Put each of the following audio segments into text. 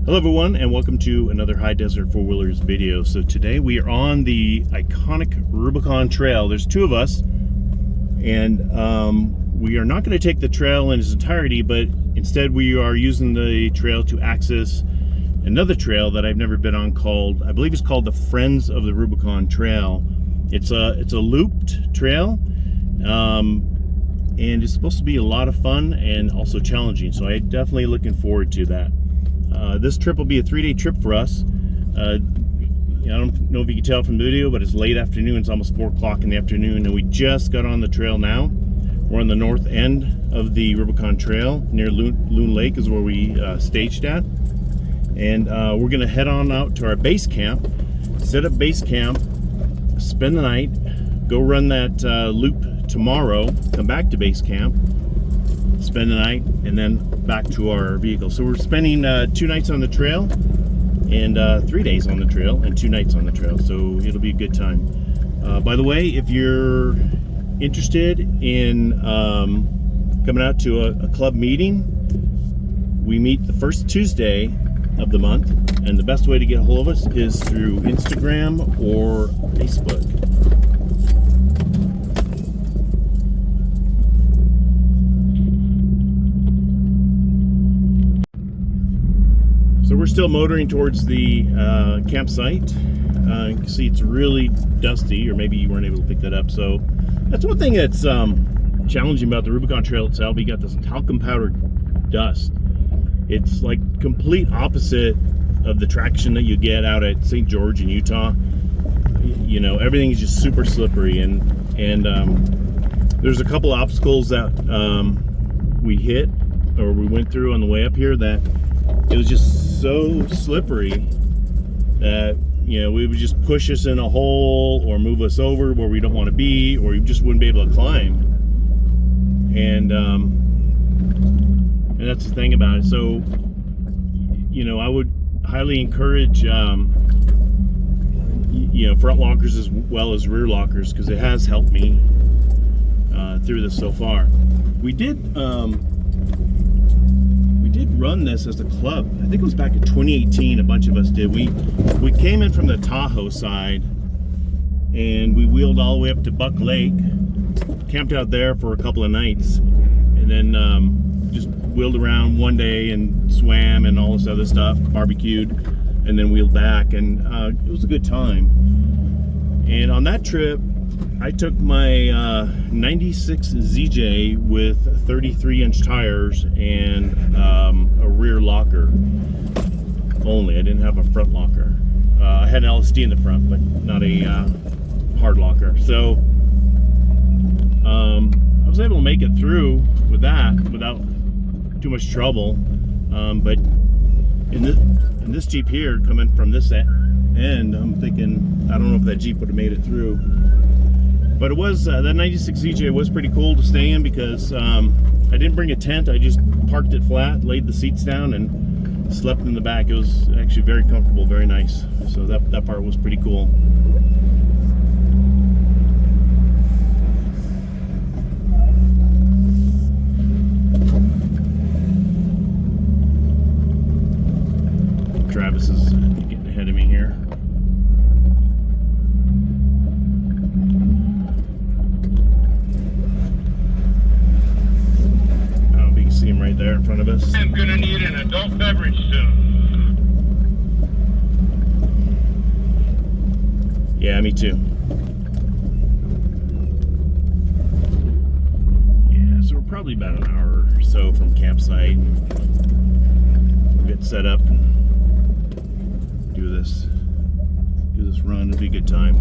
Hello everyone, and welcome to another High Desert Four Wheelers video. So today we are on the iconic Rubicon Trail. There's two of us, and we are not going to take the trail in its entirety, but instead we are using the trail to access another trail that I've never been on called, I believe it's called the Friends of the Rubicon Trail. It's a looped trail, and it's supposed to be a lot of fun and also challenging, so I'm definitely looking forward to that. This trip will be a 3-day trip for us. I don't know if you can tell from the video, but it's late afternoon. It's almost 4 o'clock in the afternoon, and we just got on the trail now. We're on the north end of the Rubicon Trail, near Loon Lake is where we staged at. And we're going to head on out to our base camp, set up base camp, spend the night, go run that loop tomorrow, come back to base camp, spend the night, and then back to our vehicle. So we're spending 2 nights on the trail and 3 days on the trail and 2 nights on the trail, so it'll be a good time. By the way, if you're interested in coming out to a club meeting, we meet the first Tuesday of the month, and the best way to get a hold of us is through Instagram or Facebook. So we're still motoring towards the campsite. You can see it's really dusty, or maybe you weren't able to pick that up. So that's one thing that's challenging about the Rubicon Trail itself. You got this talcum powdered dust. It's like complete opposite of the traction that you get out at St. George in Utah. You know, everything is just super slippery, and there's a couple obstacles that we hit or we went through on the way up here that it was just so slippery that, you know, it would just push us in a hole or move us over where we don't want to be, or you just wouldn't be able to climb. And that's the thing about it. So, you know, I would highly encourage, you know, front lockers as well as rear lockers, because it has helped me through this so far. We did run this as a club. I think it was back in 2018. A bunch of us did. We came in from the Tahoe side, and we wheeled all the way up to Buck Lake, camped out there for a couple of nights, and then just wheeled around one day and swam and all this other stuff, barbecued, and then wheeled back, and it was a good time. And on that trip, I took my 96 ZJ with 33-inch tires and a rear locker only. I didn't have a front locker. I had an LSD in the front, but not a hard locker. So I was able to make it through with that without too much trouble. But in this Jeep here, coming from this end, I'm thinking, I don't know if that Jeep would have made it through. But it was, that 96 ZJ was pretty cool to stay in, because I didn't bring a tent. I just parked it flat, laid the seats down, and slept in the back. It was actually very comfortable, very nice. So that part was pretty cool. Travis is getting ahead of me here. See him right there in front of us. I'm gonna need an adult beverage soon. Yeah, me too. Yeah, so we're probably about an hour or so from campsite. We'll get set up and do this run. It'll be a good time.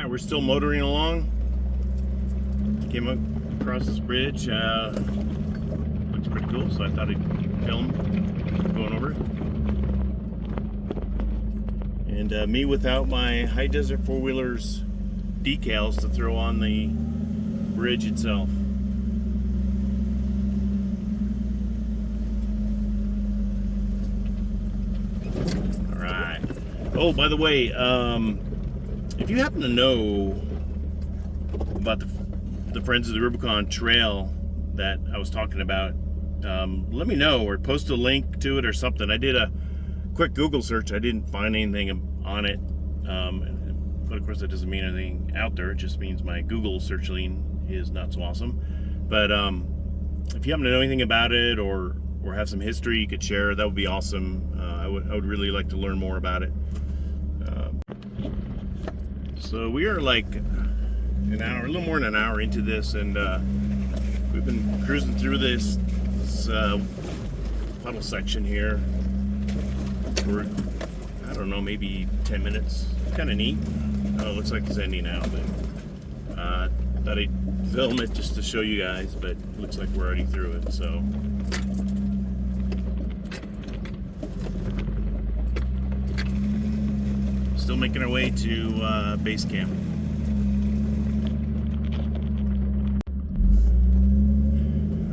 We're still motoring along. Came across this bridge. Looks pretty cool, so I thought I'd film going over it. And me without my high desert four-wheelers decals to throw on the bridge itself. Alright. Oh, by the way, if you happen to know about the Friends of the Rubicon trail that I was talking about, let me know or post a link to it or something. I did a quick Google search. I didn't find anything on it, but of course that doesn't mean anything out there. It just means my Google searching is not so awesome. But if you happen to know anything about it or have some history you could share, that would be awesome. I would really like to learn more about it. So we are like an hour, a little more than an hour into this, and we've been cruising through this puddle section here for, I don't know, maybe 10 minutes. Kind of neat. Oh, it looks like it's ending now, but thought I'd film it just to show you guys, but it looks like we're already through it, so. Still making our way to base camp.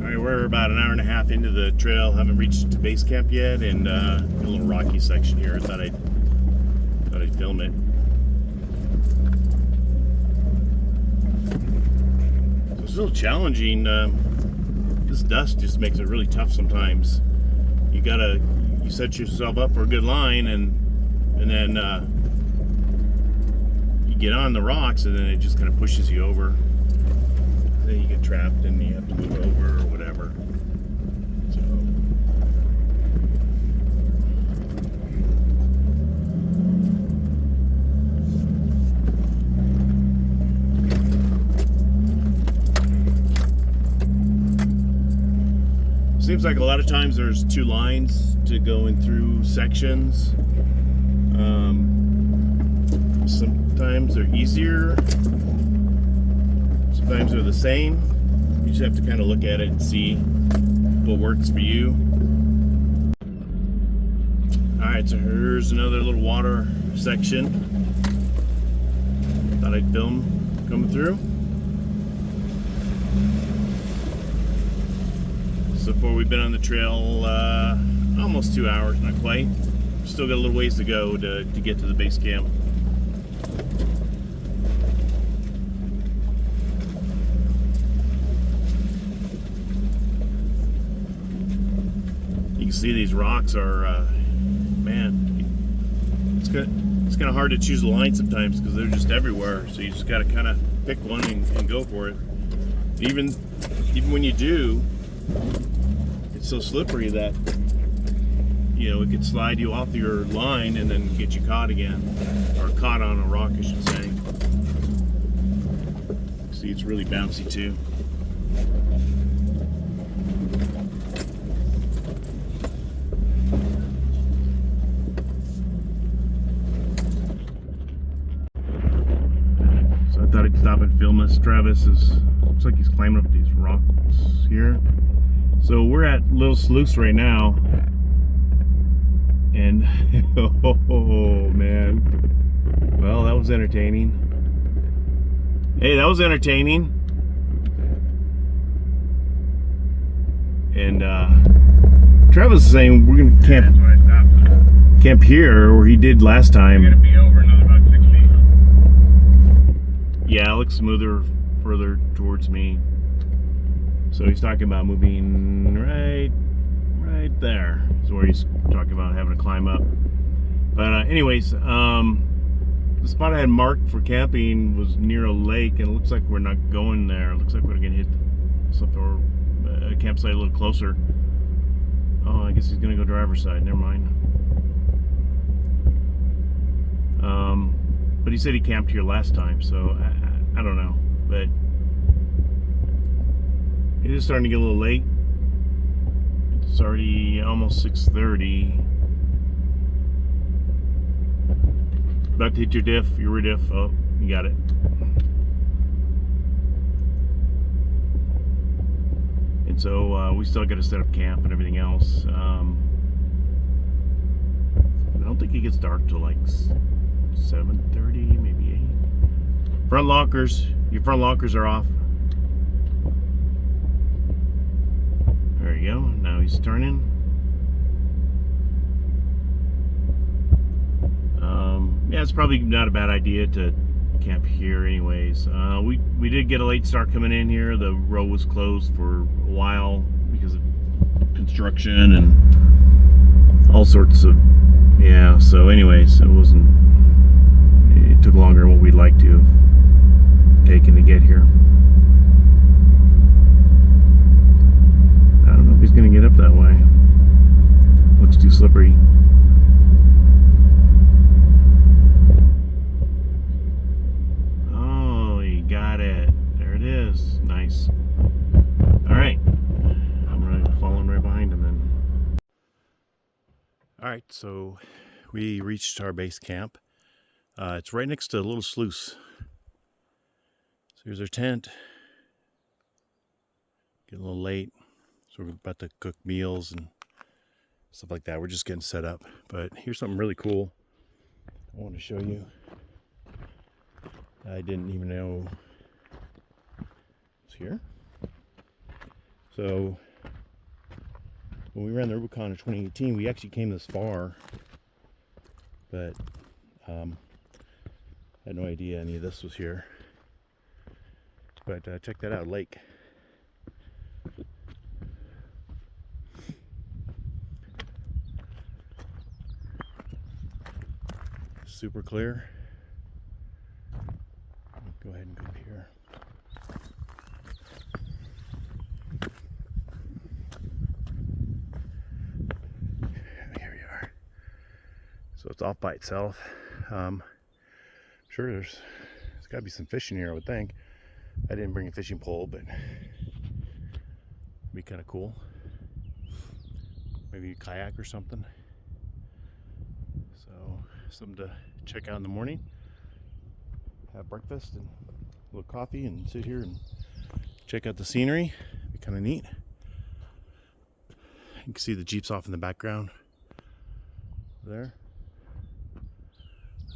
Alright, we're about an hour and a half into the trail, haven't reached base camp yet, and a little rocky section here. I thought I'd film it. So it's a little challenging. This dust just makes it really tough sometimes. You set yourself up for a good line, and then you get on the rocks, and then it just kind of pushes you over. Then you get trapped and you have to move over or whatever. So seems like a lot of times there's two lines to going through sections. Sometimes they're easier. Sometimes they're the same. You just have to kind of look at it and see what works for you. Alright, so here's another little water section. Thought I'd film coming through. So far we've been on the trail almost 2 hours, not quite. Still got a little ways to go to get to the base camp. You can see these rocks are, man, it's kind of hard to choose a line sometimes because they're just everywhere. So you just got to kind of pick one and go for it. Even when you do, it's so slippery that, you know, it could slide you off your line and then get you caught again, or caught on a rock, I should say. See, it's really bouncy too. So I thought I'd stop and film this. Travis looks like he's climbing up these rocks here. So we're at Little Sluice right now. And, oh man, well, that was entertaining. Hey, that was entertaining. And Travis is saying we're gonna camp here, where he did last time. We're gonna be over another about 6 feet. Yeah, it looks smoother further towards me. So he's talking about moving right there. Is where he's talking about having to climb up. But anyways, the spot I had marked for camping was near a lake, and it looks like we're not going there. It looks like we're gonna hit something, or a campsite a little closer. Oh, I guess he's gonna go driver's side. Never mind. But he said he camped here last time, so I don't know. But it is starting to get a little late. It's already almost 6:30. About to hit your diff, your rear diff. Oh, you got it. And so we still got to set up camp and everything else. I don't think it gets dark till like 7:30, maybe 8. Front lockers. Your front lockers are off. There you go. Now he's turning. Yeah, it's probably not a bad idea to camp here anyways. We did get a late start coming in here. The road was closed for a while because of construction and all sorts of, yeah, so anyways, it took longer than what we'd like to have taken to get here. I don't know if he's gonna get up that way. Looks too slippery. Oh, he got it. There it is. Nice. Alright. I'm following right behind him then. Alright, so we reached our base camp. It's right next to a little sluice. So here's our tent. Getting a little late, so we're about to cook meals and stuff like that. We're just getting set up. But here's something really cool I want to show you. I didn't even know it's here. So when we ran the Rubicon in 2018, we actually came this far, but I had no idea any of this was here. But check that out, lake. Super clear. Go ahead and go here. Here we are. So it's off by itself. Sure, there's got to be some fish in here, I would think. I didn't bring a fishing pole, but it'd be kind of cool. Maybe a kayak or something. So something to check out in the morning. Have breakfast and a little coffee and sit here and check out the scenery. Be kind of neat. You can see the Jeeps off in the background there.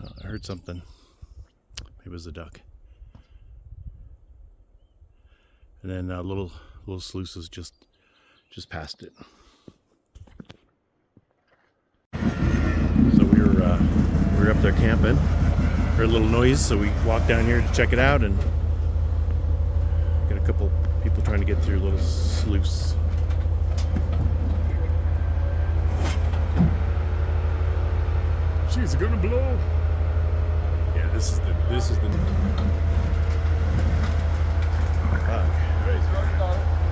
Oh, I heard something. Maybe it was a duck. And then a little sluice is just past it. So we were up there camping. Heard a little noise, so we walked down here to check it out, and got a couple people trying to get through a little sluice. She's gonna blow. Yeah, this is the.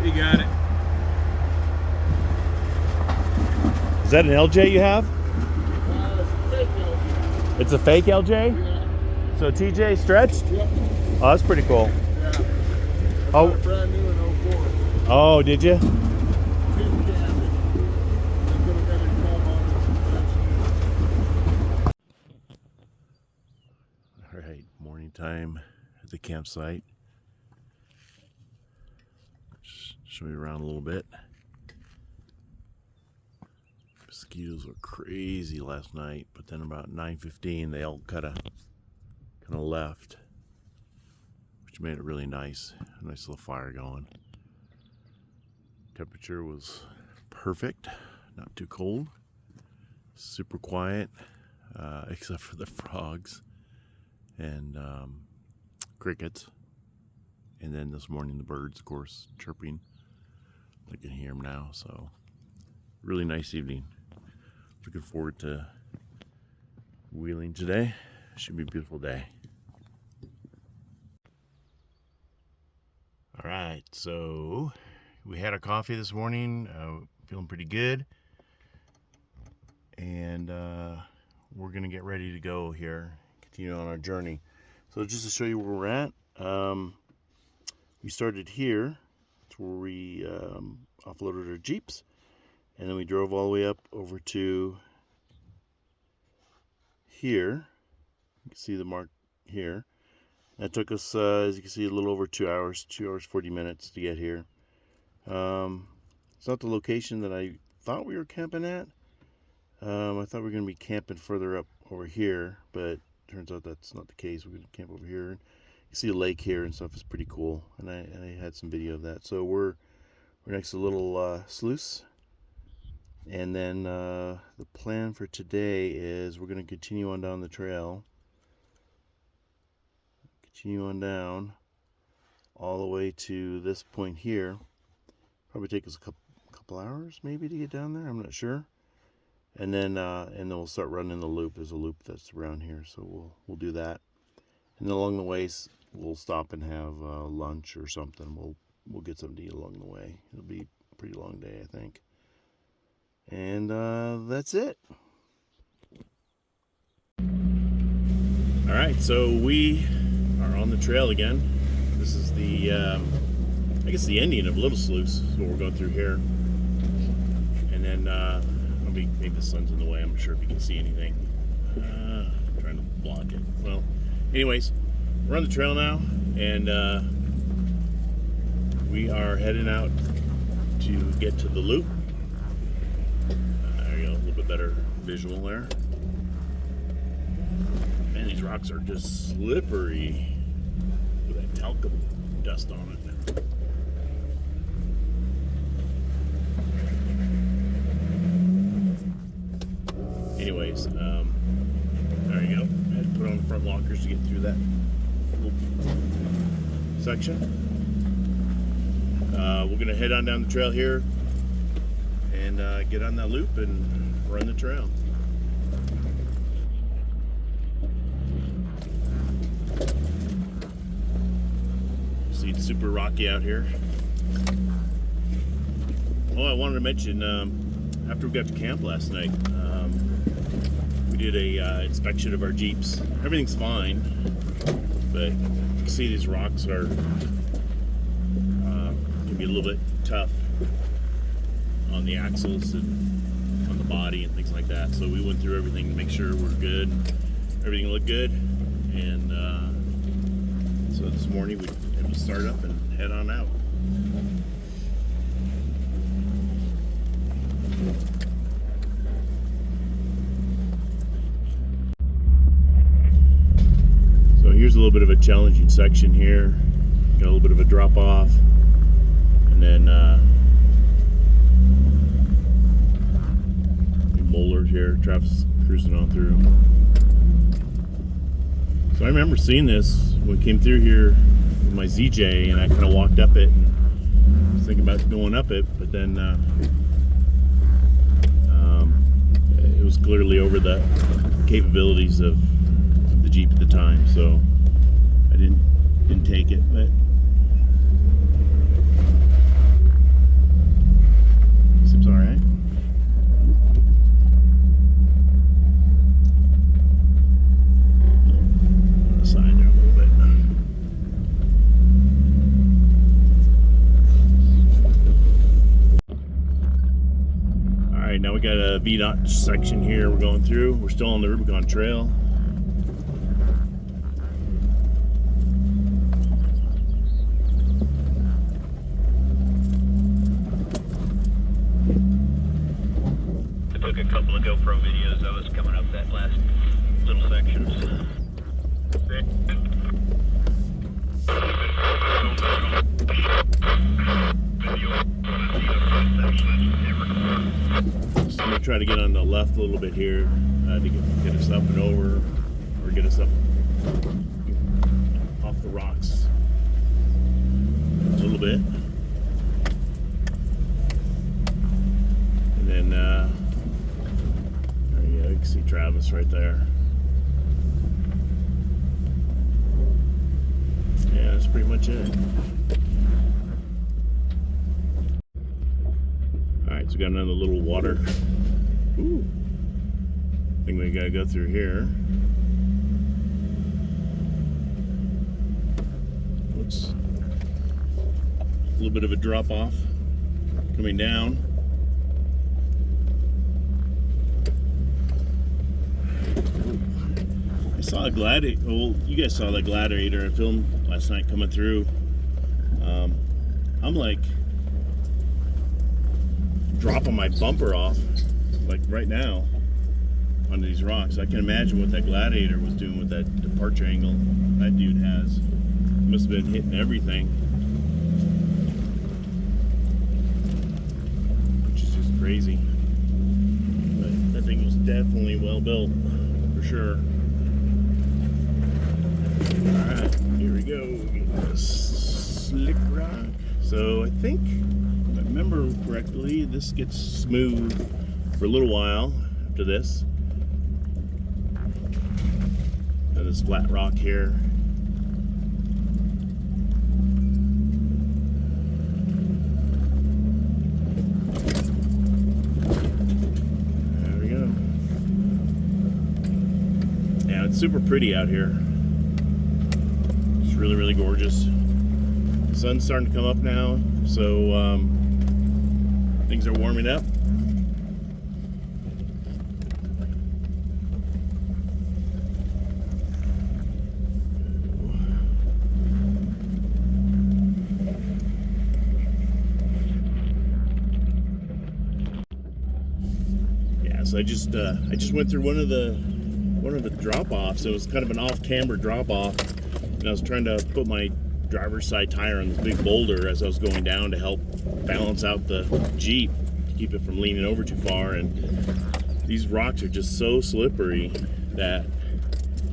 You got it. Is that an LJ you have? It's a fake LJ? Yeah. So TJ stretched? Yep. Oh, that's pretty cool. Yeah. Oh, Brand new in 04. Oh, did you? All right, morning time at the campsite. Just show you around a little bit. Mosquitoes were crazy last night, but then about 9:15 they all kind of left, which made it really nice. A nice little fire going. Temperature was perfect, not too cold, super quiet, except for the frogs and crickets. And then this morning the birds, of course, chirping. I can hear them now, so really nice evening. Looking forward to wheeling today. Should be a beautiful day. All right, so we had our coffee this morning. Feeling pretty good, and we're gonna get ready to go here, continue on our journey. So just to show you where we're at, we started here. That's where we offloaded our Jeeps, and then we drove all the way up over to here. You can see the mark here. That took us, as you can see, a little over 2 hours, 2 hours 40 minutes to get here. It's not the location that I thought we were camping at. I thought we were going to be camping further up over here, but turns out that's not the case. We're gonna camp over here. You see a lake here and stuff. Is pretty cool, and I had some video of that. So we're next to a little sluice, and then the plan for today is we're gonna continue on down the trail, continue on down all the way to this point here. Probably take us a couple hours maybe to get down there. I'm not sure. And then we'll start running the loop. There's a loop that's around here, so we'll do that. And then along the way, we'll stop and have lunch or something. We'll get something to eat along the way. It'll be a pretty long day, I think. And that's it. All right, so we are on the trail again. This is the, I guess the ending of Little Sluice is what we're going through here. And then, maybe the sun's in the way. I'm not sure if you can see anything. Trying to block it. Well, anyways, we're on the trail now, and we are heading out to get to the loop. There you go, a little bit better visual there. Man, these rocks are just slippery with that talcum dust on it. Anyways, there you go. I had to put on the front lockers to get through that little section. We're going to head on down the trail here and get on that loop and run the trail. See, it's super rocky out here. Oh, I wanted to mention, after we got to camp last night, we did a inspection of our Jeeps. Everything's fine, but you can see these rocks are can be a little bit tough on the axles and on the body and things like that. So we went through everything to make sure we're good. Everything looked good, and so this morning we had to start up and head on out. So here's a little bit of a challenging section here. Got a little bit of a drop off, and then molars here. Travis cruising on through. So I remember seeing this when we came through here with my ZJ, and I kind of walked up it and was thinking about going up it, but then it was clearly over the capabilities of the Jeep at the time, so I didn't take it. But seems all right. On the side there a little bit. All right, now we got a VDOT section here we're going through. We're still on the Rubicon Trail. A couple of GoPro videos of us coming up that last little sections. So I'm gonna try to get on the left a little bit here to get us up and over, or get us up off the rocks a little bit, and then there you go. You can see Travis right there. Yeah, that's pretty much it. Alright, so we got another little water. Ooh. Thing we gotta go through here. Looks a little bit of a drop off coming down. I saw a gladiator. Well, you guys saw that gladiator I filmed last night coming through. I'm like dropping my bumper off, like right now. onto these rocks. I can imagine what that Gladiator was doing with that departure angle that dude has. Must have been hitting everything, which is just crazy. But that thing was definitely well built, for sure. Alright, here we go. Get this slick rock. So I think, if I remember correctly, this gets smooth for a little while after this. And this flat rock here. There we go. Yeah, it's super pretty out here. It's really, really gorgeous. The sun's starting to come up now, so things are warming up. So I just went through one of the drop-offs. It was kind of an off-camber drop-off, and I was trying to put my driver's side tire on this big boulder as I was going down to help balance out the Jeep to keep it from leaning over too far. And these rocks are just so slippery that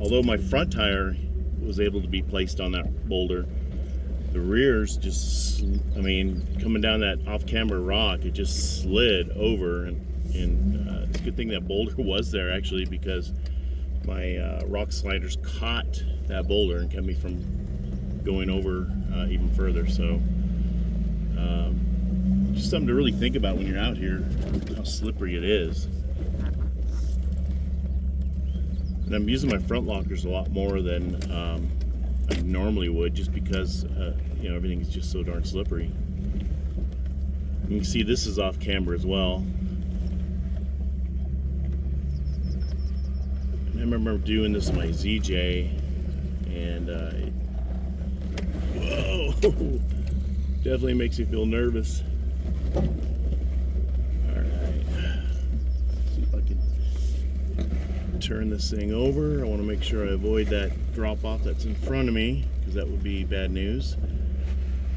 although my front tire was able to be placed on that boulder, the rear's just, I mean, coming down that off-camber rock, it just slid over. And it's a good thing that boulder was there, actually, because my rock sliders caught that boulder and kept me from going over even further. So just something to really think about when you're out here, how slippery it is. And I'm using my front lockers a lot more than I normally would, just because you know, everything is just so darn slippery. You can see this is off camber as well. I remember doing this in my ZJ, and whoa, definitely makes you feel nervous. All right, see if I can turn this thing over. I want to make sure I avoid that drop off that's in front of me, because that would be bad news.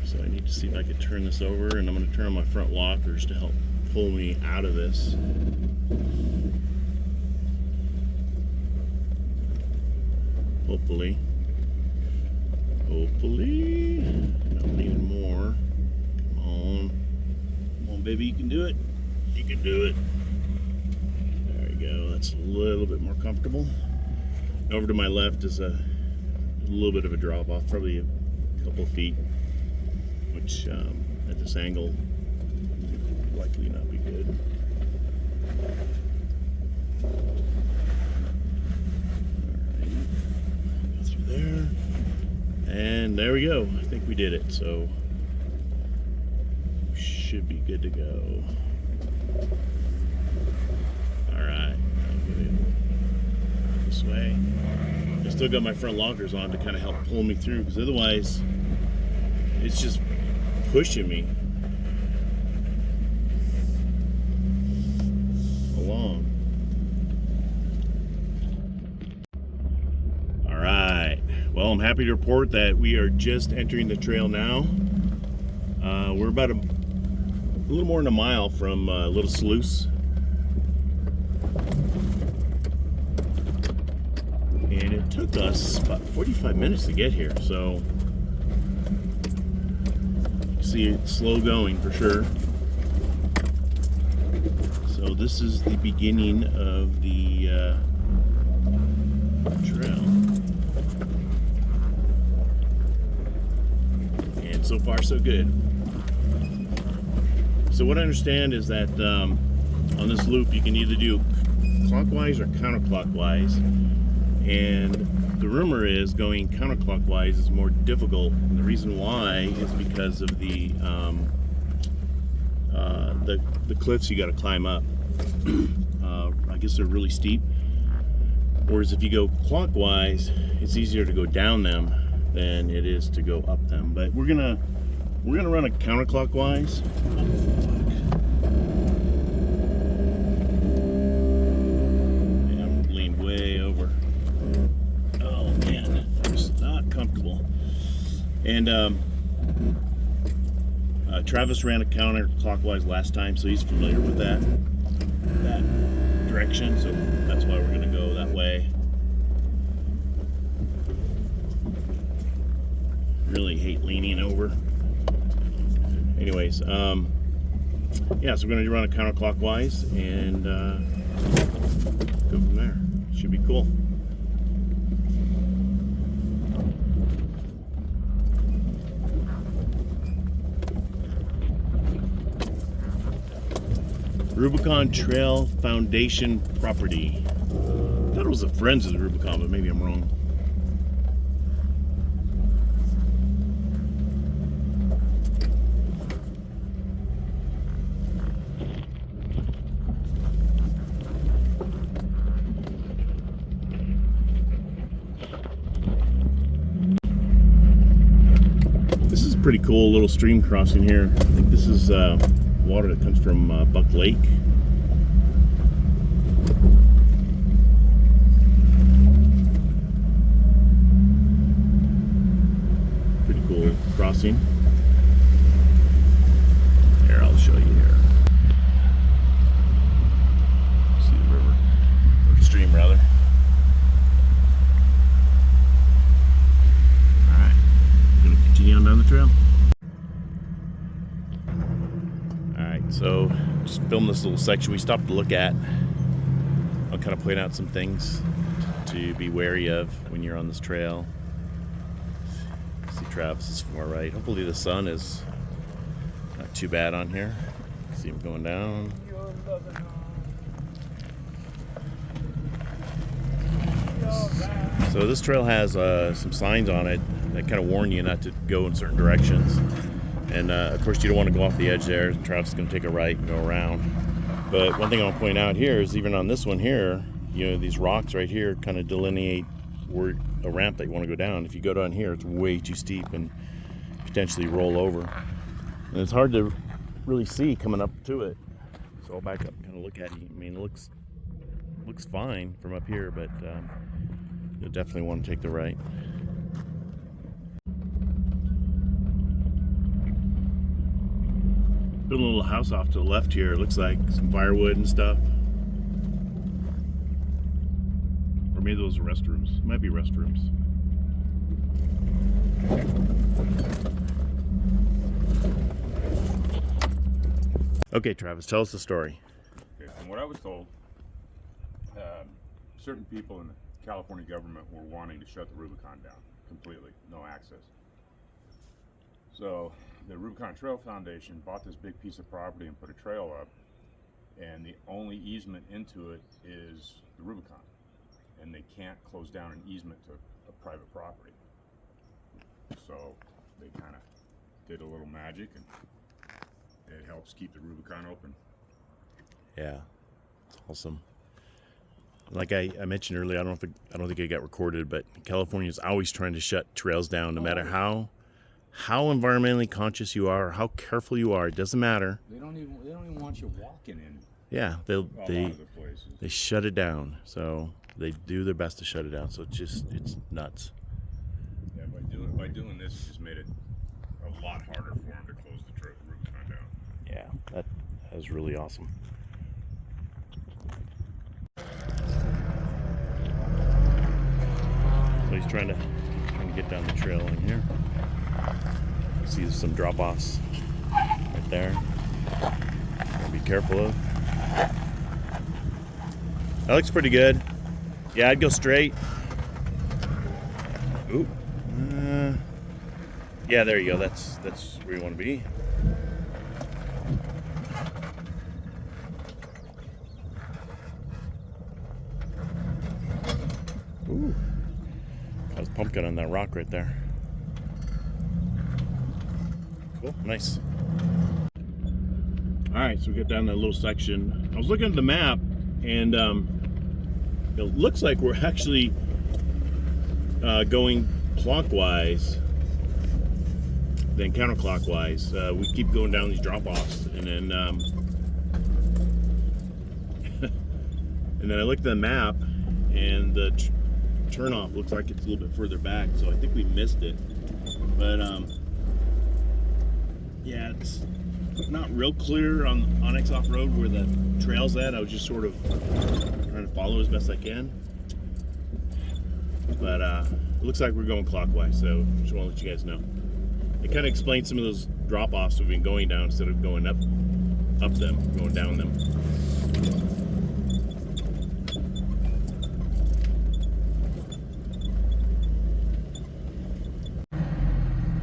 So I need to see if I can turn this over, and I'm going to turn on my front lockers to help pull me out of this. Hopefully. I'm needing more. Come on, baby, you can do it. You can do it. There you go. That's a little bit more comfortable. Over to my left is a little bit of a drop off, probably a couple of feet, which at this angle would likely not be good. There, and there we go. I think we did it, so should be good to go. All right, I'll get it this way. I still got my front lockers on to kind of help pull me through, because otherwise it's just pushing me along. Well, I'm happy to report that we are just entering the trail now. We're about a little more than a mile from Little Sluice. And it took us about 45 minutes to get here, so you can see it's slow going for sure. So this is the beginning of the trail. So far, so good. So what I understand is that on this loop, you can either do clockwise or counterclockwise. And the rumor is going counterclockwise is more difficult. And the reason why is because of the cliffs you got to climb up. I guess they're really steep. Whereas if you go clockwise, it's easier to go down them than it is to go up them. But we're gonna run a counterclockwise. Yeah, I'm And Travis ran a counterclockwise last time, so he's familiar with that direction. So that's why we're going to go that way. Really hate leaning over. Anyways, yeah, so we're going to run a counterclockwise and go from there. Should be cool. Rubicon Trail Foundation property. I thought it was the Friends of Rubicon, but maybe I'm wrong. This is a pretty cool little stream crossing here. I think this is water that comes from Buck Lake. Pretty cool crossing. Here, I'll show you here. See the river, or stream rather. All right, gonna continue on down the trail. So just film this little section we stopped to look at. I'll kind of point out some things to be wary of when you're on this trail. See Travis is far right. Hopefully the sun is not too bad on here. See him going down. So this trail has some signs on it that kind of warn you not to go in certain directions. And of course, you don't want to go off the edge there. Travis is going to take a right and go around. But one thing I'll point out here is even on this one here, you know, these rocks right here kind of delineate where a ramp that you want to go down. If you go down here, it's way too steep and potentially roll over. And it's hard to really see coming up to it. So I'll back up and kind of look at it. I mean, it looks fine from up here, but you'll definitely want to take the right. Building a little house off to the left here. It looks like some firewood and stuff. Or maybe those are restrooms. It might be restrooms. Okay, Travis, tell us the story. Okay, from what I was told, certain people in the California government were wanting to shut the Rubicon down completely, no access. So the Rubicon Trail Foundation bought this big piece of property and put a trail up, and the only easement into it is the Rubicon, and they can't close down an easement to a private property. So they kind of did a little magic, and it helps keep the Rubicon open. Yeah, it's awesome. Like I mentioned earlier, I don't think it got recorded, but California is always trying to shut trails down, no matter how environmentally conscious you are, or how careful you are. It doesn't matter. They don't even want you walking in. Yeah, they places. shut it down. So they do their best to shut it down. So it's nuts. Yeah, by doing this, it just made it a lot harder for them to close the Rubicon down. Yeah, that is really awesome. So he's trying to get down the trail in here. See some drop-offs right there. Gotta be careful of. That looks pretty good. Yeah, I'd go straight. Ooh. Yeah, there you go. That's where you want to be. Ooh. Got his pumpkin on that rock right there. Cool, nice. All right, so we get down that little section. I was looking at the map, and it looks like we're actually going clockwise than counterclockwise. We keep going down these drop-offs, and then and then I looked at the map, and the turn-off looks like it's a little bit further back, so I think we missed it. But yeah, it's not real clear on Onyx Off-Road where the trail's at. I was just sort of trying to follow as best I can. But it looks like we're going clockwise, so just want to let you guys know. It kind of explains some of those drop-offs we've been going down instead of going up them, going down them.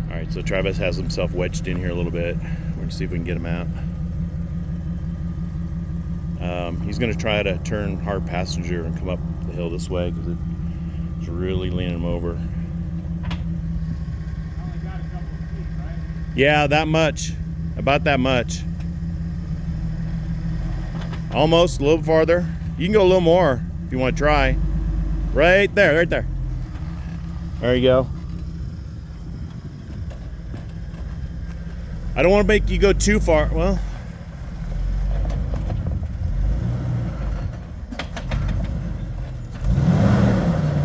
All right, so Travis has himself wedged in here a little bit. We're gonna see if we can get him out. He's gonna try to turn hard passenger and come up the hill this way because it's really leaning him over. Only got a couple of feet, right? Yeah, that much. About that much. Almost, a little farther. You can go a little more if you want to try. Right there, right there. There you go. I don't want to make you go too far. Well,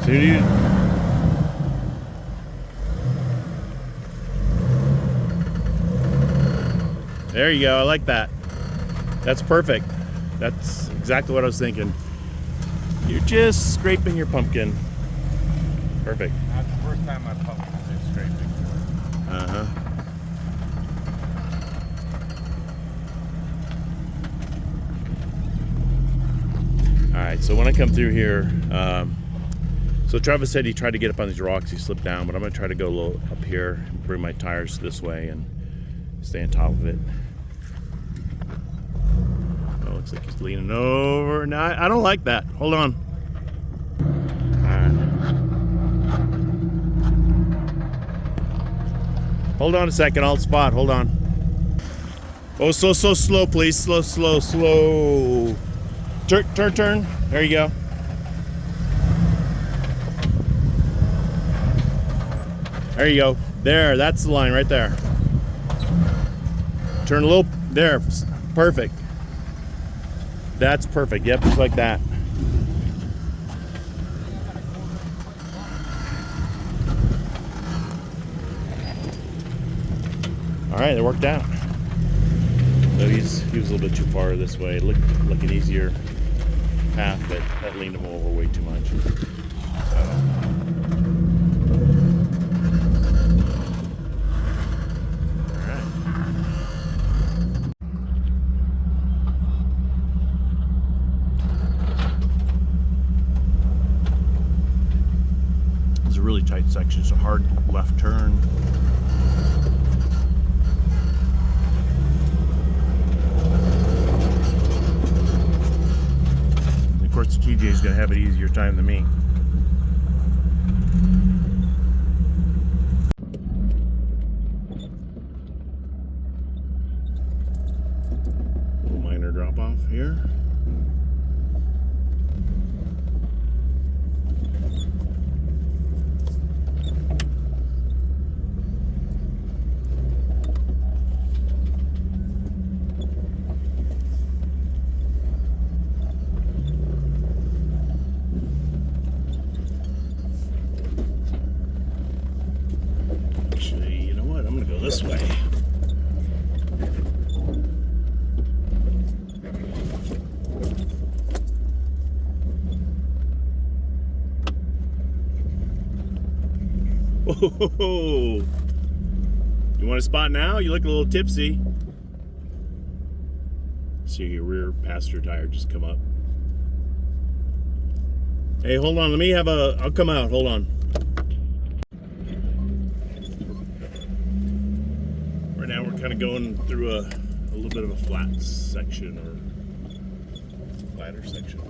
so you, there you go. I like that. That's perfect. That's exactly what I was thinking. You're just scraping your pumpkin. Perfect. That's the first time my pumpkin's been scraping. Uh-huh. Alright, so when I come through here, so Travis said he tried to get up on these rocks, he slipped down, but I'm going to try to go a little up here, bring my tires this way and stay on top of it. Oh, looks like he's leaning over. No, I don't like that. Hold on. Alright. Hold on a second, I'll spot, hold on. Oh, so slow, please. Slow. Turn. There you go. There you go. There, that's the line right there. Turn a little, there, perfect. That's perfect, yep, just like that. All right, it worked out. So he was a little bit too far this way. It looked like an easier path, but that leaned him over way too much. All right. It's a really tight section. It's a hard left turn. Of course, the TJ is going to have an easier time than me. Little minor drop off here. This way. Whoa! You want a spot now? You look a little tipsy. See your rear passenger tire just come up. Hey, hold on. Let me have a. I'll come out. Hold on. Right now we're kind of going through a little bit of a flat section or flatter section.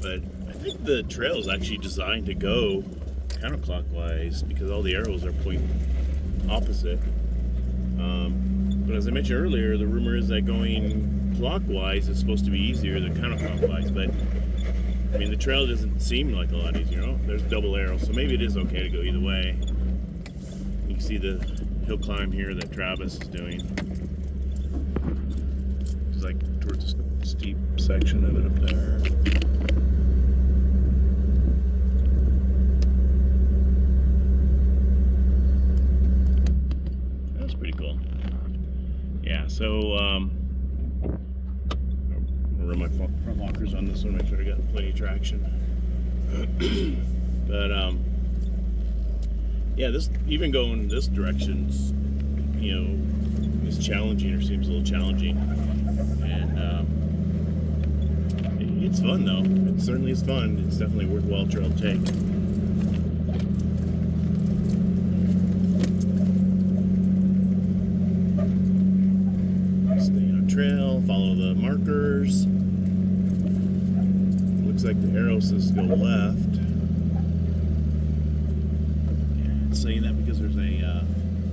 But I think the trail is actually designed to go counterclockwise because all the arrows are pointing opposite. But as I mentioned earlier, the rumor is that going clockwise is supposed to be easier than counterclockwise. But I mean, the trail doesn't seem like a lot easier. Oh, there's double arrows, so maybe it is okay to go either way. You can see the hill climb here that Travis is doing. It's like towards the steep section of it up there. So I'm gonna run my front lockers on this one, make sure I got plenty of traction. But yeah, this even going this direction's, you know, is challenging, or seems a little challenging, and it's fun though. It certainly is fun. It's definitely a worthwhile trail to take. Stay on trail, follow the markers. Looks like the arrow says go left. Yeah, it's saying that because there's a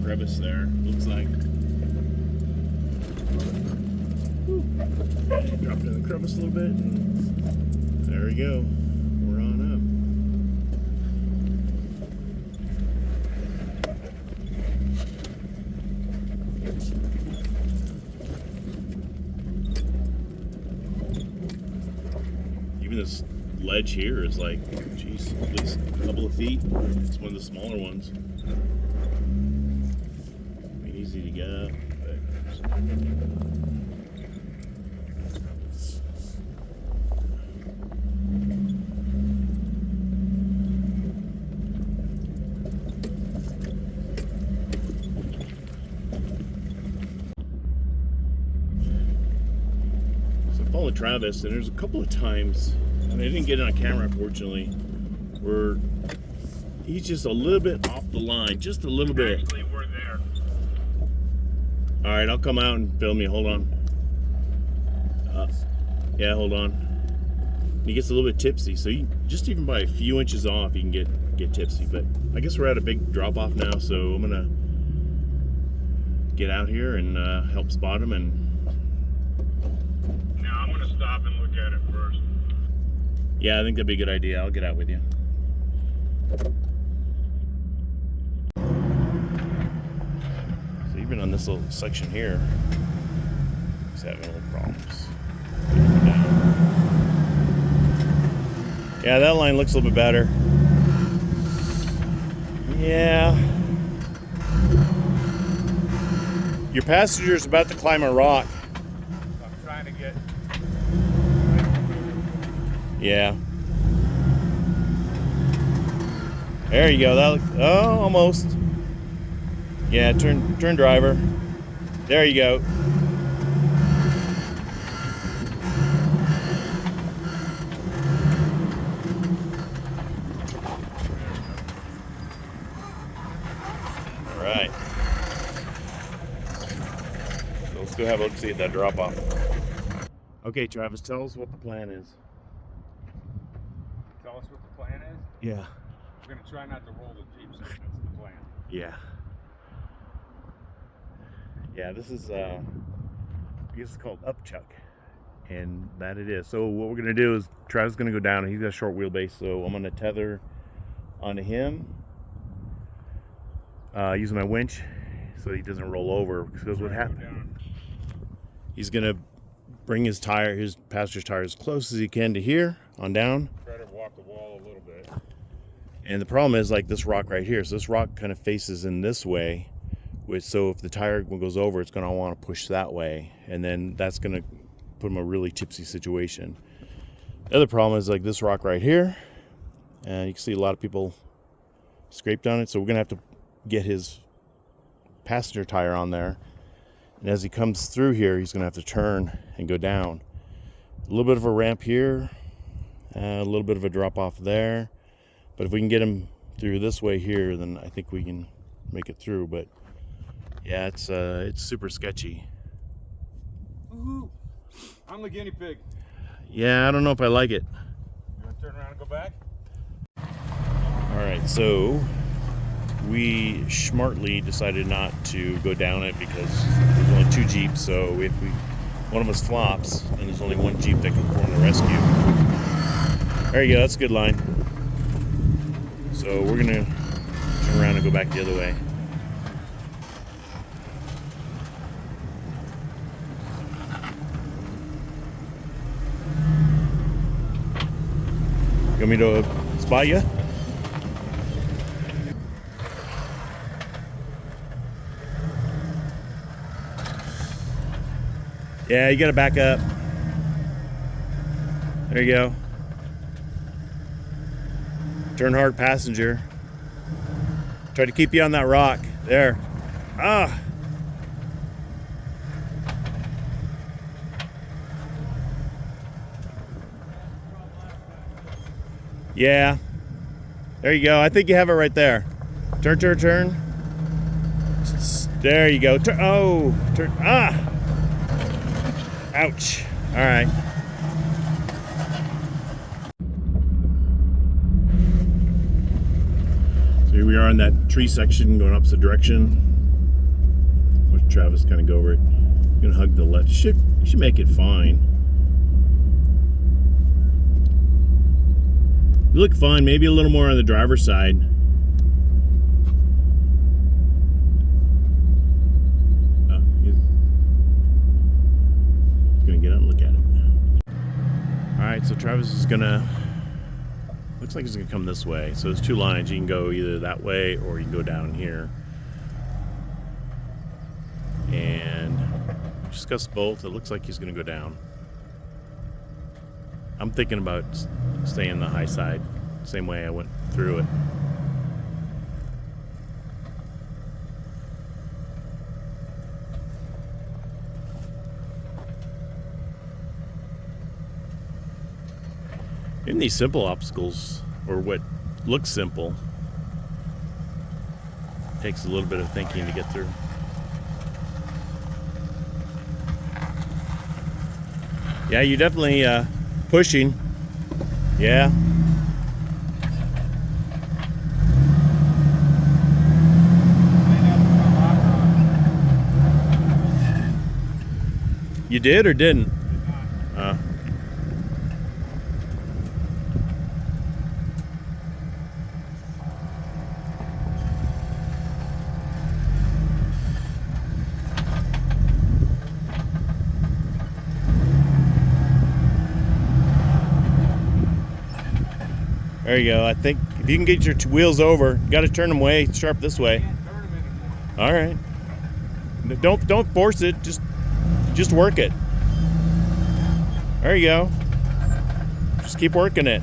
crevice there, looks like. Drop it in the crevice a little bit, and there we go. We're on up. Even this ledge here is like, geez, at least a couple of feet. It's one of the smaller ones. Easy to get up. Followed Travis, and there's a couple of times, and I didn't get it on camera unfortunately, where he's just a little bit off the line, just a little bit. Actually, we're there. All right, I'll come out and film you. Hold on. Yeah, hold on. He gets a little bit tipsy, so you, just even by a few inches off, you can get tipsy. But I guess we're at a big drop off now, so I'm gonna get out here and help spot him. And I'm gonna stop and look at it first. yeah, I think that'd be a good idea. I'll get out with you. So even on this little section here, he's having little problems. Yeah, that line looks a little bit better. Yeah. Your passenger's about to climb a rock. I'm trying to get. Yeah. There you go. That oh, almost. Yeah, turn driver. There you go. All right. So let's go have a look, see at that drop off. Okay, Travis, tell us what the plan is. Tell us what the plan is. Yeah. We're gonna try not to roll the Jeeps. That's the plan. Yeah. Yeah, this is I guess it's called Upchuck, and that it is. So what we're gonna do is Travis is gonna go down, and he's got a short wheelbase, so I'm gonna tether onto him using my winch so he doesn't roll over. Because what happened? He's gonna bring his passenger's tire as close as he can to here on down. Try to walk the wall a little bit. And the problem is like this rock right here. So this rock kind of faces in this way, so if the tire goes over, it's going to want to push that way, and then that's going to put him in a really tipsy situation. The other problem is like this rock right here, and you can see a lot of people scraped on it, so we're going to have to get his passenger tire on there, and as he comes through here, he's going to have to turn and go down. A little bit of a ramp here, a little bit of a drop off there, but if we can get him through this way here, then I think we can make it through. But yeah, it's super sketchy. Woohoo! I'm the guinea pig. Yeah, I don't know if I like it. You want to turn around and go back? All right, so we smartly decided not to go down it because there's only 2 Jeeps. So if one of us flops, and there's only 1 Jeep that can perform the rescue. There you go. That's a good line. So we're gonna turn around and go back the other way. You want me to spot you? Yeah, you gotta back up. There you go. Turn hard, passenger. Try to keep you on that rock. There. Ah. Yeah. There you go. I think you have it right there. Turn, turn, turn. There you go. Oh, turn. Ah. Ouch. All right. So here we are in that tree section going opposite direction. Watch Travis kind of go over it. Gonna hug the left. Should make it fine. You look fine. Maybe a little more on the driver's side. He's gonna get out and look at it. All right, so Travis is gonna. Looks like he's gonna come this way. So there's two lines. You can go either that way or you can go down here. And discuss both. It looks like he's gonna go down. I'm thinking about staying the high side, same way I went through it. In these simple obstacles, or what looks simple, takes a little bit of thinking to get through. Yeah, you're definitely pushing. Yeah. You did or didn't? There you go. I think if you can get your wheels over, you got to turn them way sharp this way. All right. Don't force it. Just work it. There you go. Just keep working it.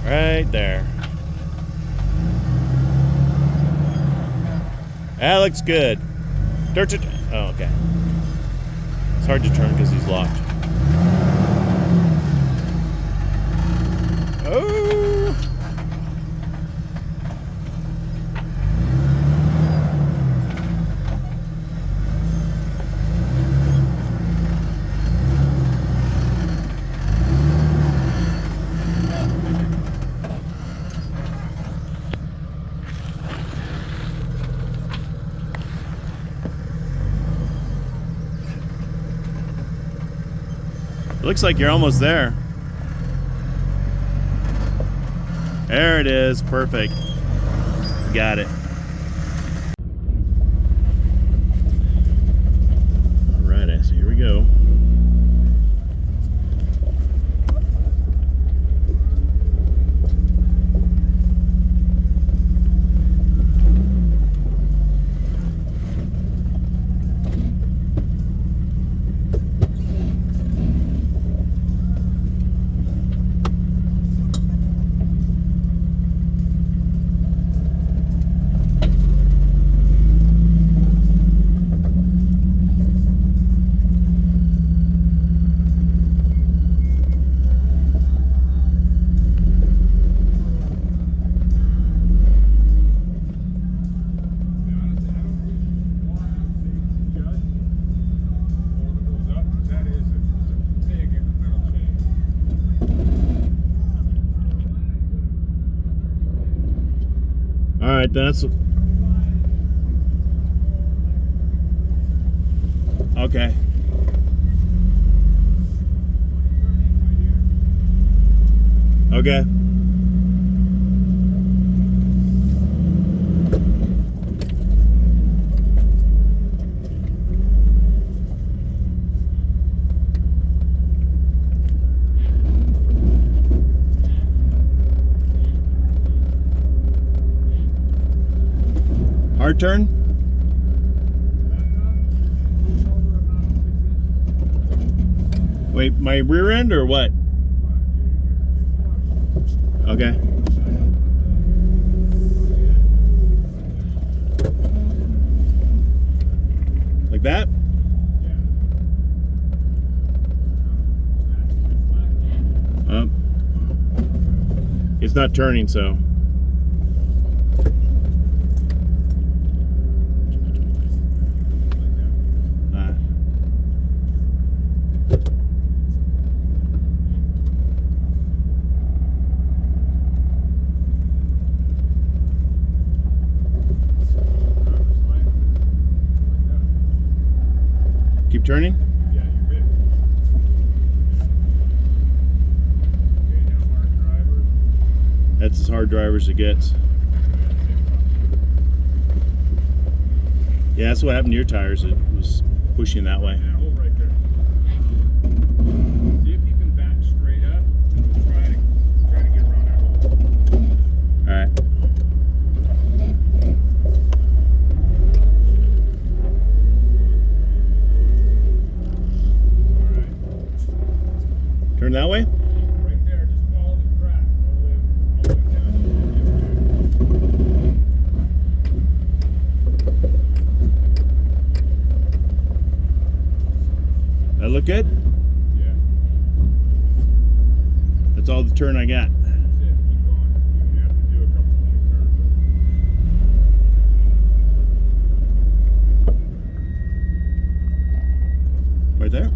Right there. That looks good. Oh, okay. It's hard to turn because he's locked. Oh! It looks like you're almost there. There it is. Perfect. Got it. All right, so here we go. All right, that's okay. Okay. turn? Wait, my rear end or what? Okay. Like that? It's not turning, so. Keep turning? Yeah, you're good. Okay, now hard drivers. That's as hard driver as it gets. Yeah, that's what happened to your tires. It was pushing that way. Yeah, hold right there. See if you can back straight up and we'll try to get around that hole. All right. Turn that way? Right there, just follow the track all the way down. That look good? Yeah, That's all the turn I got. that's it. Keep going. You're gonna have to do a couple more turns. Right there?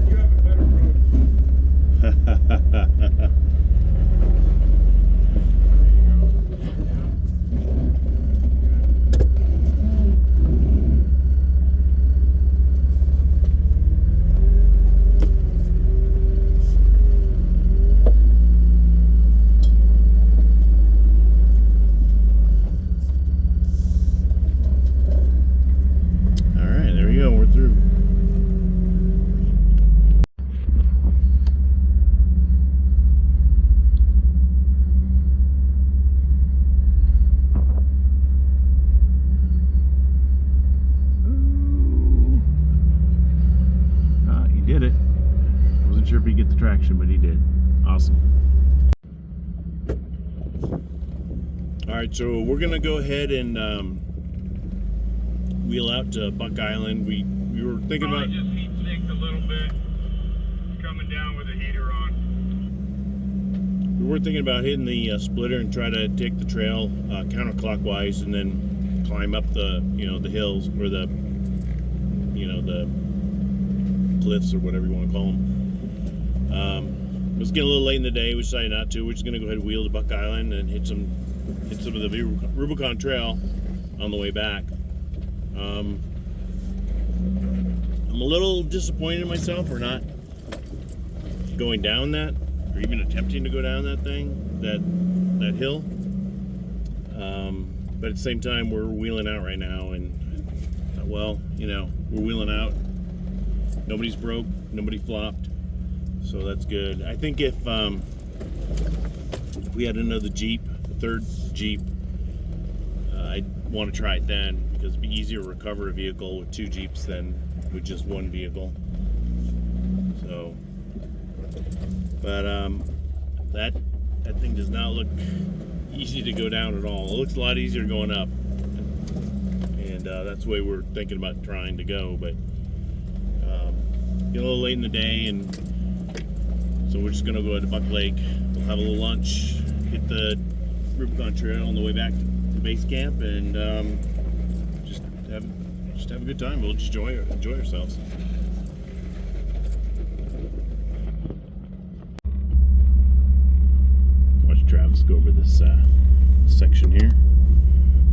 You have a better road. All right, there we go. We're through. He did it. Wasn't sure if he'd get the traction, but he did. Awesome. All right, so we're gonna go ahead and wheel out to Buck Island. We were thinking about. Just heat sinked a little bit. Coming down with a heater on. We were thinking about hitting the splitter and try to take the trail counterclockwise and then climb up the the hills or the the cliffs or whatever you want to call them. It was getting a little late in the day. We decided not to. We're just gonna go ahead and wheel to Buck Island and hit some of the Rubicon Trail on the way back. I'm a little disappointed in myself for not going down that, or even attempting to go down that thing, that hill. But at the same time, we're wheeling out right now, and well, we're wheeling out. Nobody's broke, nobody flopped, so that's good. I think if we had another Jeep, a third Jeep, I'd want to try it then, because it'd be easier to recover a vehicle with two Jeeps than with just one vehicle. So, but that thing does not look easy to go down at all. It looks a lot easier going up, and that's the way we're thinking about trying to go. But get a little late in the day, and so we're just gonna go to Buck Lake. We'll have a little lunch, hit the Rubicon Trail on the way back to the base camp, and just have a good time. We'll just enjoy ourselves. Watch Travis go over this section here.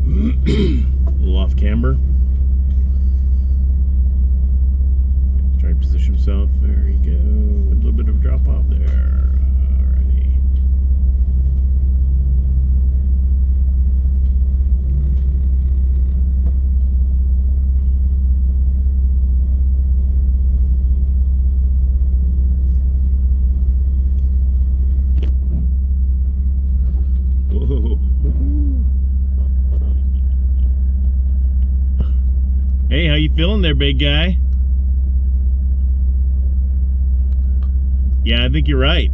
A little off camber. Try to position himself. There you go. A little bit of a drop off there. Alrighty. you feeling there, big guy? Yeah, I think you're right.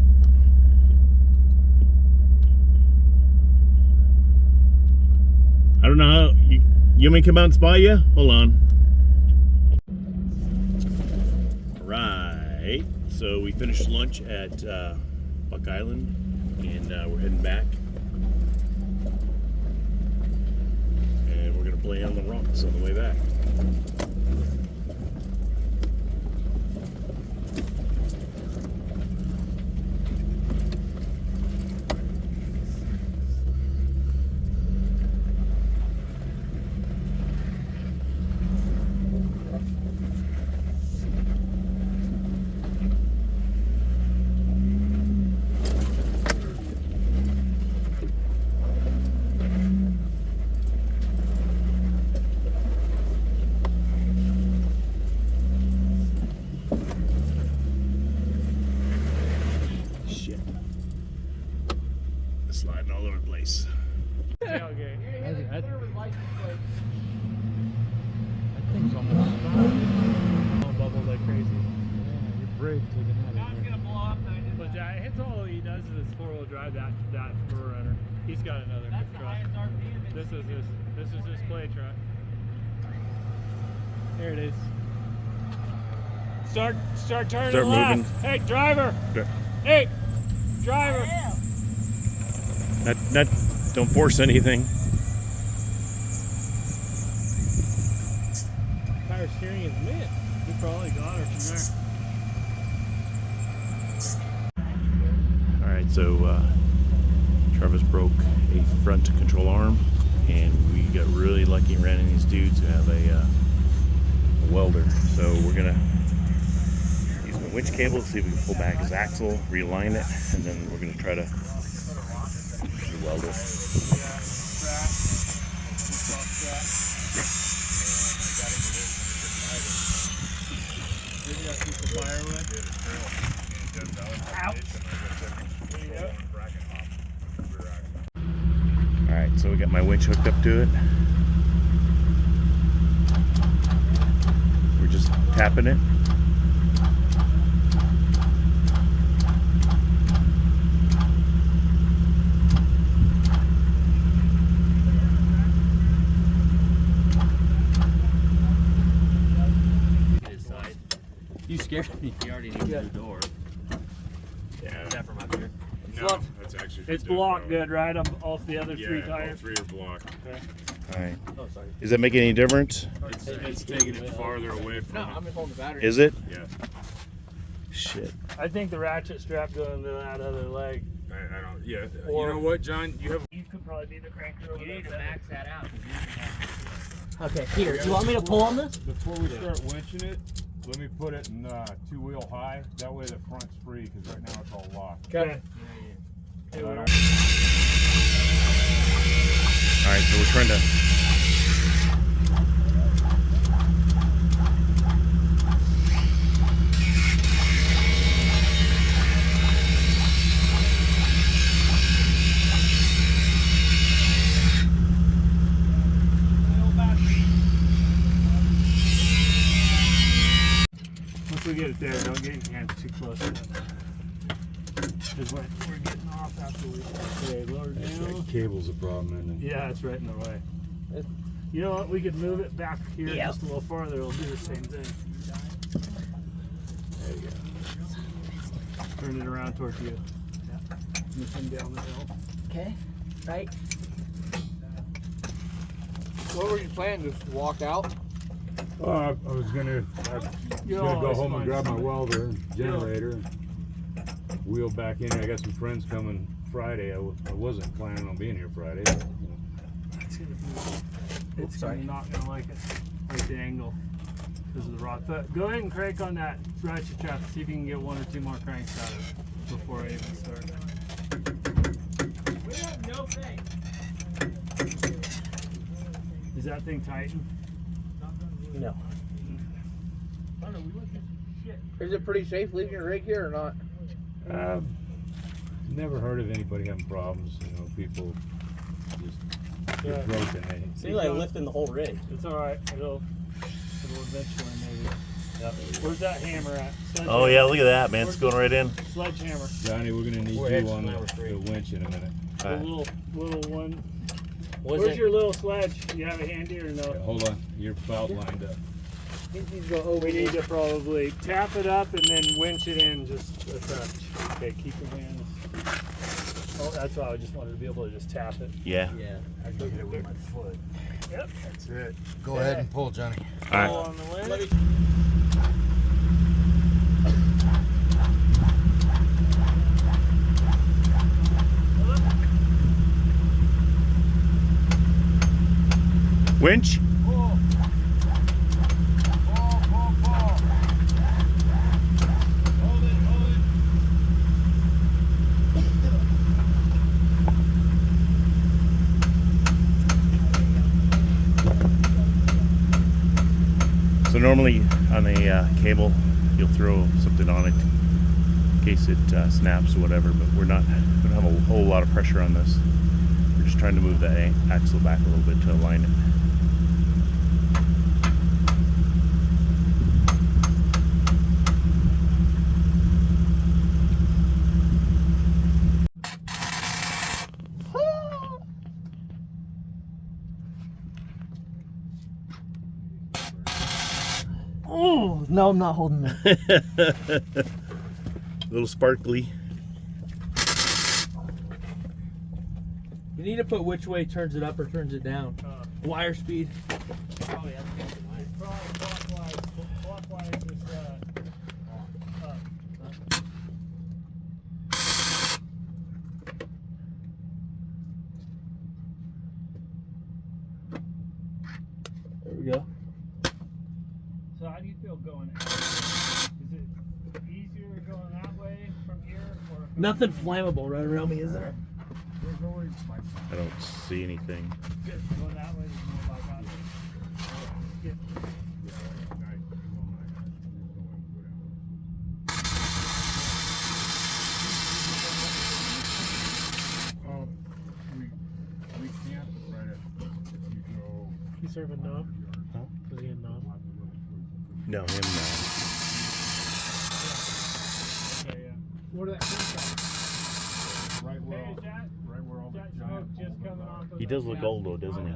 I don't know how you want me to come out and spot you? Hold on. Right. So we finished lunch at Buck Island, and we're heading back. And we're gonna play on the rocks on the way back. Sliding all over the place. Tailgate. That thing's almost stopped. Bubble like crazy. Yeah, your brake taking that in there. Gonna blow up. But it hits all he does is his 4-wheel drive that Forerunner. He's got another truck. This is his play truck. There it is. Start turning Start left. moving. Hey, driver. Okay. Hey, driver. Don't force anything. Power steering is mint. We probably got her from there. All right, so Travis broke a front control arm, and we got really lucky and ran into these dudes who have a welder. So we're gonna use the winch cable to see if we can pull back his axle, realign it, and then we're gonna try to weld it. Alright, so we got my winch hooked up to it. We're just tapping it. You scared me. You already need the door. Yeah. Is that from up here? No, that's actually. It's blocked good, right? Off the other three Yeah, all tires. three are blocked. Okay. Alright. Oh, sorry. Does that make any difference? It's taking it farther away from No, it. I'm just holding the battery. Is it? Yeah. Shit. I think the ratchet strap going into that other leg. I don't. Yeah. Or- you know what, John? You have. You could probably be the cranker over You need to there. max that out. Okay, here. Do you want me to pull on this? Before we start winching it, let me put it in 2-wheel high. That way the front's free, because right now it's all locked. Okay. And I don't- Alright, so we're trying to Once we get it there, don't get your hands too close to it. Because we're getting off after we lower it down. That cable's a problem, isn't it? Yeah, it's right in the way. You know what? We could move it back here just a little farther. It'll do the same thing. there you go. Turn it around towards you. Yeah. And come down the hill. Okay. Right. What were you planning? Just walk out? I was gonna go home and grab my welder and generator and wheel back in. I got some friends coming Friday. I wasn't planning on being here Friday. But, you know. It's not gonna like it. Like the angle because of the rock. But go ahead and crank on that ratchet trap. See if you can get 1 or 2 more cranks out of it before I even start. We have no faith. Is that thing tightened? No. Is it pretty safe leaving your rig here or not? Never heard of anybody having problems. You know, people just get broken. Seems like lifting the whole rig. It's all right. It'll it'll eventually maybe. Yep. Where's that hammer at? Oh yeah, look at that, man. It's going right in. Sledgehammer. Johnny, we're gonna need you on the winch in a minute. The little one. Was Where's it? your little sledge? You have it handy or no? Yeah, hold on, your belt lined up. We need to probably tap it up and then winch it in just a touch. Okay, keep your hands. Oh, that's why I just wanted to be able to just tap it. Yeah. Yeah. I can get it with my foot. Yep, that's it. Go ahead and pull, Johnny. All right. On the winch. Winch. So normally on a cable, you'll throw something on it in case it snaps or whatever, but we don't have a whole lot of pressure on this. We're just trying to move the axle back a little bit to align it. Oh, no, I'm not holding that. Little sparkly. You need to put which way turns it up or turns it down. Wire speed. Probably clockwise. Clockwise is up. There we go. So how do you feel going out? Is it easier going that way from here? Or Nothing flammable right around me, is there? There's always I don't see anything. good. Going that way, there's no bypass. Good. We can't right if you go. You serving knob? Huh? Was he in knob? No, him no. Okay, yeah. Where did that come Right where Hey, all, is that, right where all is the that giant smoke just boulders coming are. off of He does look old though, doesn't he?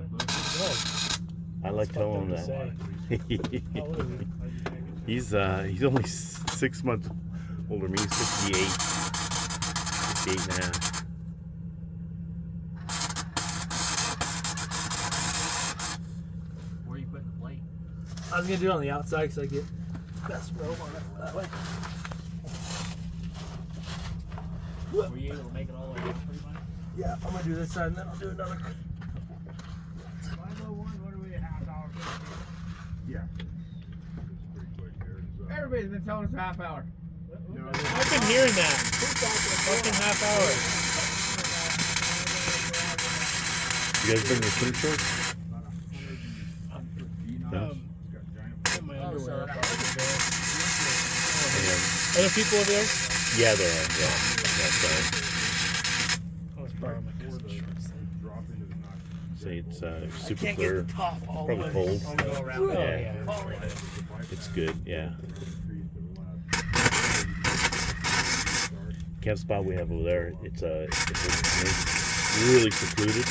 I like telling him That's that. How old is he? He's only 6 months older than me. He's 58. 58 and a half. Where you putting the plate? I was gonna do it on the outside because I get best rope on it that way. Were you able to make it all the way up pretty much? Yeah, I'm gonna do this side and then I'll do another. 501, what are we, a half hour? Yeah. It's pretty quick there. Everybody's been telling us a half hour. I've been hearing that. Fucking half hour. You guys bring your swim shorts? No? Put my underwear up off the bed. Yeah. Other people over there? Yeah, there are. Yeah. That's I was borrowing my cousin's shorts then. Drop into the knock. say it's I super can't clear. get the top all the Probably way. cold. I'll go around. Yeah. Oh, yeah. It's good. Yeah. Camp spot we have over there. It's really secluded,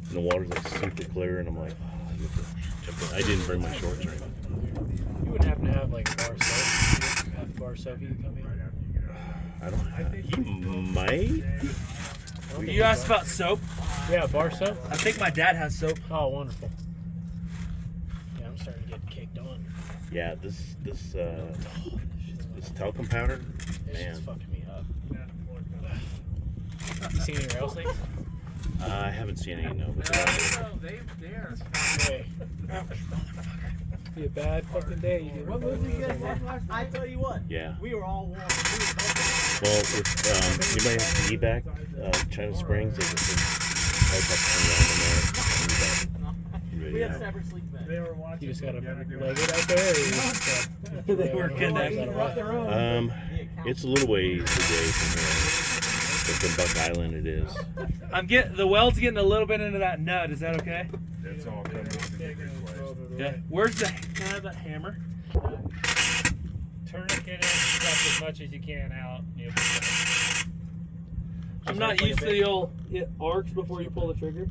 and the water's like super clear. And I'm like, oh, I didn't bring my shorts or anything. You would happen to have like bar soap. Have bar soap you can come in. I don't have. He might. You asked about soap? Yeah, bar soap. I think my dad has soap. Oh, wonderful. Yeah, I'm starting to get caked on. Yeah. This talcum powder, This man. shit's fucking me up. You seen any rattlesnakes? I haven't seen any. No. But Hey. Be a bad fucking day. You get What movie you guys watched last night? I tell you what. yeah. We were all warm. Well, if anybody has to be back, China Springs, there's a helicopter around in there. We had separate sleep beds. They were watching. You just gotta leg it out there. Or you just, They were connected. It's a little ways away from here. It's a Buck Island it is. The weld's getting a little bit into that nut. Is that okay? It's all coming out in the Okay. Where's the? Can I have that hammer? Tourniquet in stuff as much as you can out. You'll be fine. I'm not used to the old arcs before you pull the trigger.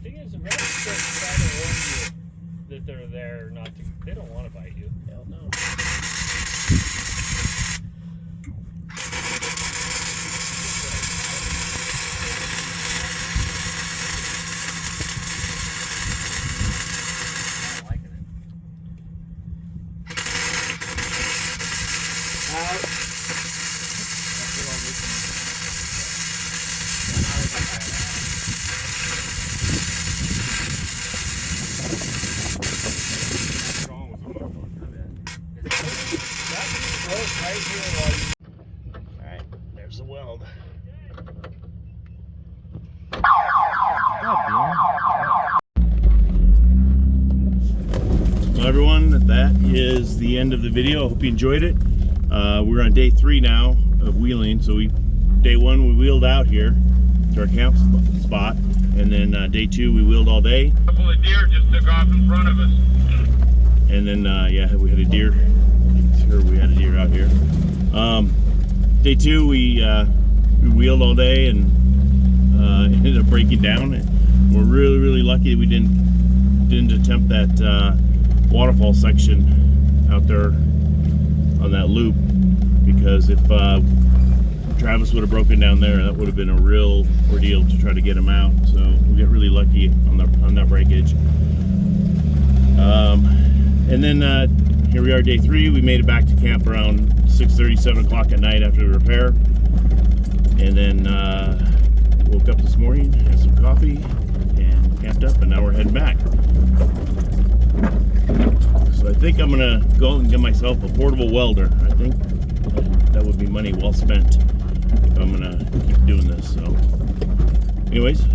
Thing is, the rest just try to warn you that they're there, not to. They don't want to bite you. Hell no. Alright, there's the weld. Well, everyone, that is the end of the video. I hope you enjoyed it. We're on day 3 now of wheeling. So day 1 we wheeled out here to our camp spot, and then day 2 we wheeled all day. A couple of deer just took off in front of us. And then yeah, we had a deer. Sure, we had a deer out here. Day 2 we wheeled all day and ended up breaking down. We're really lucky that we didn't attempt that waterfall section out there on that loop, because if Travis would have broken down there, that would have been a real ordeal to try to get him out. So we got really lucky on that breakage. And then here we are, day 3. We made it back to camp around 6:30, 7 o'clock at night after the repair. And then woke up this morning, had some coffee, and camped up, and now we're heading back. So I think I'm gonna go and get myself a portable welder. I think that would be money well spent if I'm gonna keep doing this. So anyways,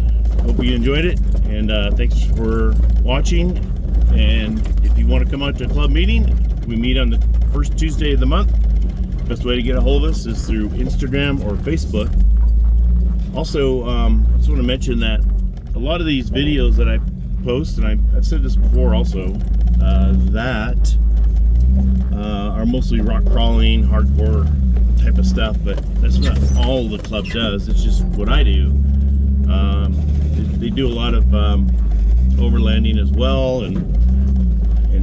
hope you enjoyed it, and thanks for watching. And if you want to come out to a club meeting, we meet on the first Tuesday of the month. Best way to get a hold of us is through Instagram or Facebook. Also, I just want to mention that a lot of these videos that I post, and I've said this before also, that are mostly rock crawling, hardcore type of stuff, but that's not all the club does. It's just what I do. They do a lot of overlanding as well, and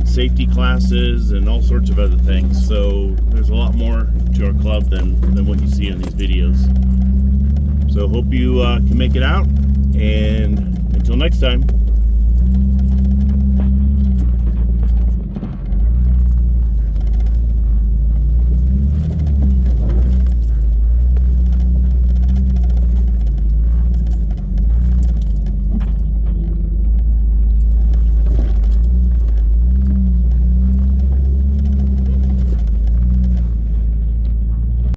safety classes and all sorts of other things. So there's a lot more to our club than what you see in these videos. So hope you can make it out, and until next time.